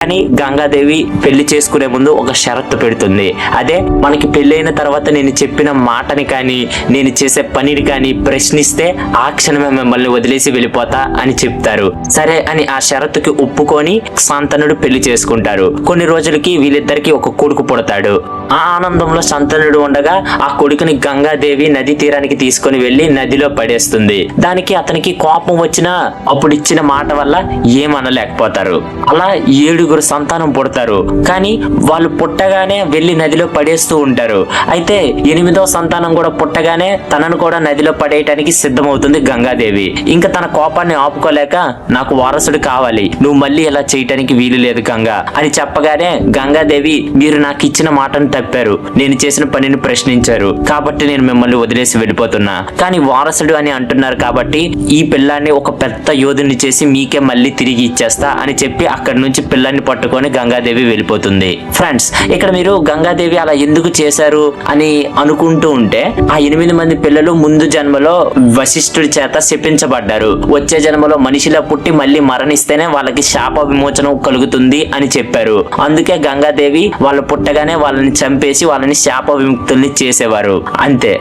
కానీ గంగాదేవి పెళ్లి చేసుకునే ముందు ఒక షరతు పెడుతుంది. అదే మనకి పెళ్ళైన తర్వాత నేను చెప్పిన మాటని కానీ నేను చేసే పనిని కానీ ప్రశ్నిస్తే ఆ క్షణమే మిమ్మల్ని వదిలేసి వెళ్ళిపోతా అని చెప్తారు. సరే అని ఆ షరతుకి ఒప్పుకొని శంతనుడు పెళ్లి చేసుకుంటారు. కొన్ని రోజులకి వీళ్ళిద్దరికి ఒక కొడుకు పుడతాడు. ఆ ఆనందంలో శంతనుడు ఉండగా ఆ కొడుకుని గంగాదేవి నది తీరానికి తీసుకొని వెళ్లి నదిలో పడేస్తుంది. దానికి అతనికి కోపం వచ్చినా అప్పుడు ఇచ్చిన మాట వల్ల ఏమనలేకపోతారు. అలా 7 సంతానం పుడతారు. కానీ వాళ్ళు పుట్టగానే వెళ్లి నదిలో పడేస్తూ ఉంటారు. అయితే 8వ సంతానం కూడా పుట్టగానే తనను కూడా నదిలో పడేయటానికి సిద్ధమవుతుంది గంగాదేవి. ఇంకా తన కోపాన్ని ఆపుకోలేక నాకు వారసుడు కావాలి, నువ్వు మళ్ళీ ఇలా చేయటానికి వీలు లేదు గంగా అని చెప్పగానే గంగాదేవి మీరు నాకు ఇచ్చిన మాటను తప్పారు, నేను చేసిన పనిని ప్రశ్నించారు కాబట్టి నేను మిమ్మల్ని వదిలేసి వెళ్ళిపోతున్నా. కానీ వారసుడు అని అంటున్నారు కాబట్టి ఈ పిల్లాన్ని ఒక పెద్ద యోధుని చేసి మీకే మళ్ళీ తిరిగి ఇచ్చేస్తా అని చెప్పి అక్కడి నుంచి పిల్లాన్ని పట్టుకొని గంగాదేవి వెళ్ళిపోతుంది. ఫ్రెండ్స్, ఇక్కడ మీరు గంగాదేవి అలా ఎందుకు చేశారు అని అనుకుంటూ ఉంటే ఆ 8 మంది పిల్లలు ముందు జన్మలో వశిష్ఠుడి చేత శపించబడ్డారు. వచ్చే జన్మలో మనిషిలా పుట్టి మళ్ళీ మరణిస్తేనే వాళ్ళకి శాప విమోచనం కలుగుతుంది అని చెప్పారు. అందుకే గంగాదేవి వాళ్ళు పుట్టగానే వాళ్ళని చంపేసి వాళ్ళని శాప విముక్తుల్ని చేసేవారు. అంతే.